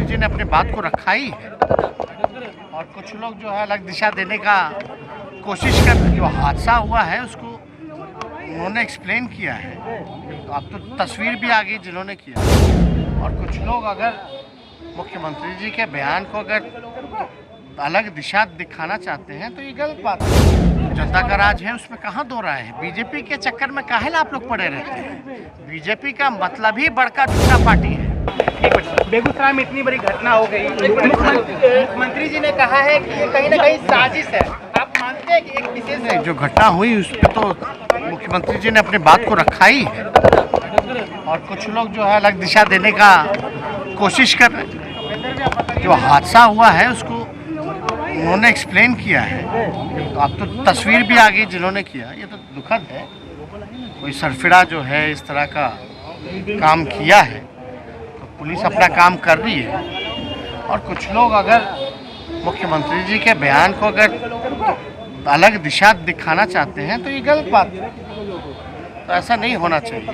जी ने अपनी बात को रखा ही है और कुछ लोग जो है अलग दिशा देने का कोशिश कर, जो हादसा हुआ है उसको उन्होंने एक्सप्लेन किया है। तो अब तो तस्वीर भी आ गई जिन्होंने किया। और कुछ लोग अगर मुख्यमंत्री जी के बयान को अगर अलग दिशा दिखाना चाहते हैं तो ये गलत बात है। जनता का राज है, उसमें कहाँ दो राय है। बीजेपी के चक्कर में काहे आप लोग पड़े रहते हैं। बीजेपी का मतलब ही बड़का झूठा पार्टी है। बेगूसराय में इतनी बड़ी घटना हो गई, मुख्यमंत्री जी ने कहा है कि ये कहीं ना कहीं साजिश है। आप मानते हैं कि एक विशेष जो घटना हुई उस पर तो मुख्यमंत्री जी ने अपनी बात को रखा ही है और कुछ लोग जो है अलग दिशा देने का कोशिश कर रहे हैं। जो हादसा हुआ है उसको उन्होंने एक्सप्लेन किया है। तो अब तो तस्वीर भी आ गई जिन्होंने किया। ये तो दुखद है, कोई सरफिरा जो है इस तरह का काम किया है। तो पुलिस अपना काम कर रही है और कुछ लोग अगर मुख्यमंत्री जी के बयान को अगर अलग दिशा दिखाना चाहते हैं तो ये गलत बात है। तो ऐसा नहीं होना चाहिए।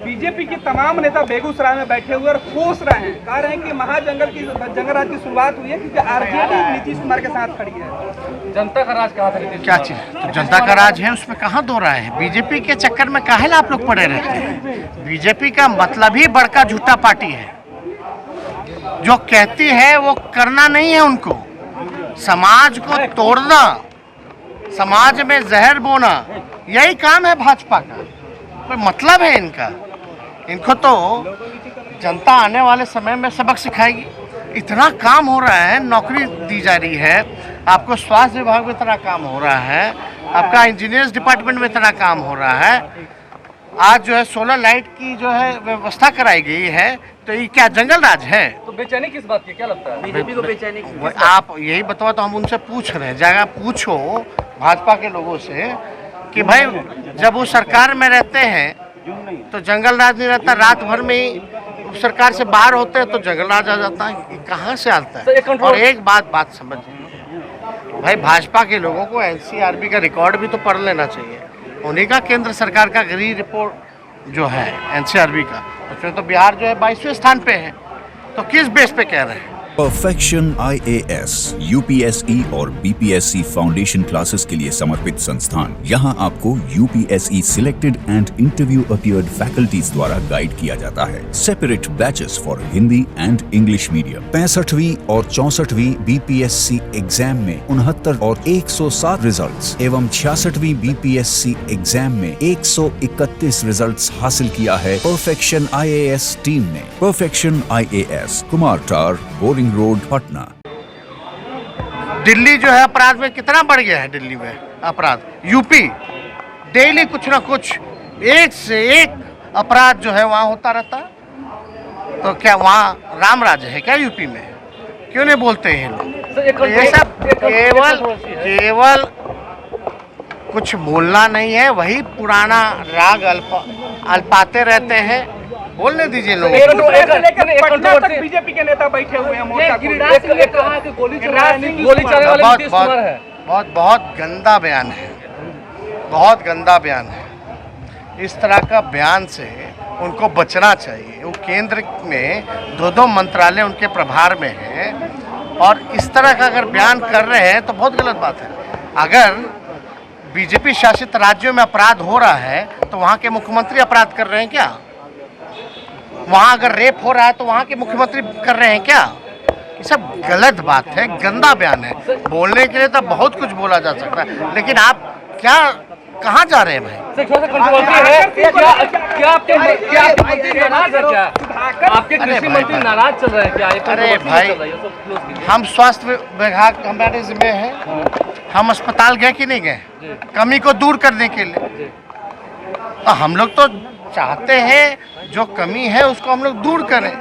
बीजेपी के तमाम नेता बेगूसराय में बैठे हुए और कोस रहे हैं, कह रहे हैं कि महाजंगल की जंगल की शुरुआत हुई है क्योंकि आरजेडी नीतीश कुमार के साथ खड़ी है। जनता का राज कहाँ था? क्या चीज? तो जनता का राज है, उसमें कहाँ दो राय है। बीजेपी के चक्कर में काहे आप लोग पड़े रहते हैं। बीजेपी का मतलब ही बड़का झूठा पार्टी है। जो कहती है वो करना नहीं है उनको। समाज को तोड़ना, समाज में जहर बोना, यही काम है भाजपा का। कोई मतलब है इनका? इनको तो जनता आने वाले समय में सबक सिखाएगी। इतना काम हो रहा है, नौकरी दी जा रही है आपको, स्वास्थ्य विभाग में इतना काम हो रहा है, आपका इंजीनियर्स डिपार्टमेंट में इतना काम हो रहा है। आज जो है सोलर लाइट की जो है व्यवस्था कराई गई है। तो ये क्या जंगल राज है? तो बेचैनी किस बात की, क्या लगता है बीजेपी को बेचैनी? आप यही बताओ तो हम उनसे पूछ रहे हैं। जगह पूछो भाजपा के लोगों से कि भाई जब वो सरकार में रहते हैं तो जंगल राज नहीं रहता, रात भर में ही सरकार से बाहर होते हैं तो जंगल राज आ जाता है। कहाँ से आता है? और एक बात समझिए भाई, भाजपा के लोगों को एनसीआरबी का रिकॉर्ड भी तो पढ़ लेना चाहिए। उन्हीं का केंद्र सरकार का गृह रिपोर्ट जो है एनसीआरबी का, उसमें तो बिहार जो है 22वें स्थान पे है। तो किस बेस पे कह रहे हैं? परफेक्शन IAS, UPSE और BPSC फाउंडेशन क्लासेस के लिए समर्पित संस्थान। यहाँ आपको UPSE selected and interview appeared faculties द्वारा गाइड किया जाता है। Separate batches for Hindi and English medium. 65वीं और 64वीं BPSC एग्जाम में 69 और 107 रिजल्ट्स एवं 66वीं BPSC एग्जाम में 131 रिजल्ट्स हासिल किया है परफेक्शन IAS टीम ने। परफेक्शन IAS, कुमार टार, बोरिंग रोड, पटना। दिल्ली जो है अपराध में कितना बढ़ गया है। दिल्ली में अपराध, यूपी डेली कुछ ना कुछ एक से एक अपराध जो है वहाँ होता रहता। तो क्या वहाँ राम राज्य है क्या यूपी में? क्यों नहीं बोलते हैं लोग? ये सब केवल कुछ बोलना नहीं है, वही पुराना राग अल्पाते रहते हैं। बोलने दीजिए लोगों को। बीजेपी के नेता बैठे हुए हैं, बहुत गंदा बयान है, बहुत गंदा बयान है। इस तरह का बयान से उनको बचना चाहिए। वो केंद्र में 2 मंत्रालय उनके प्रभार में हैं और इस तरह का अगर बयान कर रहे हैं तो बहुत गलत बात है। अगर बीजेपी शासित राज्यों में अपराध हो रहा है तो वहाँ के मुख्यमंत्री अपराध कर रहे हैं क्या? वहाँ अगर रेप हो रहा है तो वहाँ के मुख्यमंत्री कर रहे हैं क्या? ये सब गलत बात है, गंदा बयान है। बोलने के लिए तो बहुत कुछ बोला जा सकता है, लेकिन आप क्या कहाँ जा रहे हैं भाई? आपके कृषि मंत्री नाराज चल रहे हैं क्या? अरे भाई, हम स्वास्थ्य विभाग हमारे जिम्मे है। हम अस्पताल गए कि नहीं गए कमी को दूर करने के लिए? तो हम लोग तो चाहते हैं जो कमी है उसको हम लोग दूर करें।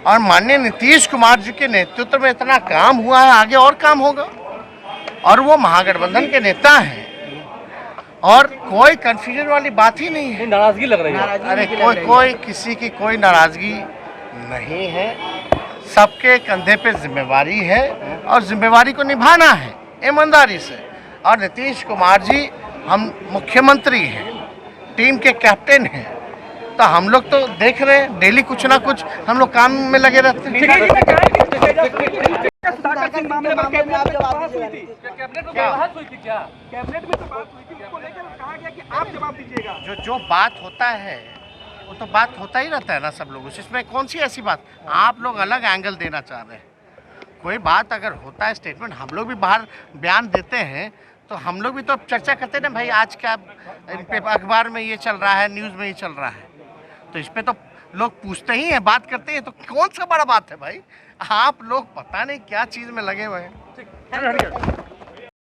और माननीय नीतीश कुमार जी के नेतृत्व में इतना काम हुआ है, आगे और काम होगा। और वो महागठबंधन के नेता हैं और कोई कंफ्यूजन वाली बात ही नहीं है। नाराजगी लग रही है? अरे कोई किसी की कोई नाराजगी नहीं है। सबके कंधे पे जिम्मेवारी है और जिम्मेवारी को निभाना है ईमानदारी से। और नीतीश कुमार जी हम मुख्यमंत्री हैं, टीम के कैप्टन हैं, तो हम लोग तो देख रहे हैं डेली कुछ ना कुछ हम लोग काम में लगे रहते हैं। सुधाकर सिंह मामले पर कैबिनेट में बहस हुई थी। कैबिनेट में बहस हुई थी क्या? कैबिनेट में तो बात हुई थी, उसको लेकर कहा गया कि आप जवाब दीजिएगा। जो बात होता है वो तो बात होता ही रहता है ना सब लोगों से, इसमें कौन सी ऐसी बात। आप लोग अलग एंगल देना चाह रहे हैं। कोई बात अगर होता है स्टेटमेंट, हम लोग भी बाहर बयान देते हैं तो हम लोग भी तो चर्चा करते हैं ना भाई, आज क्या अखबार में ये चल रहा है, न्यूज़ में ये चल रहा है, तो इस पे तो लोग पूछते ही हैं, बात करते हैं, तो कौन सा बड़ा बात है भाई। आप लोग पता नहीं क्या चीज़ में लगे हुए हैं।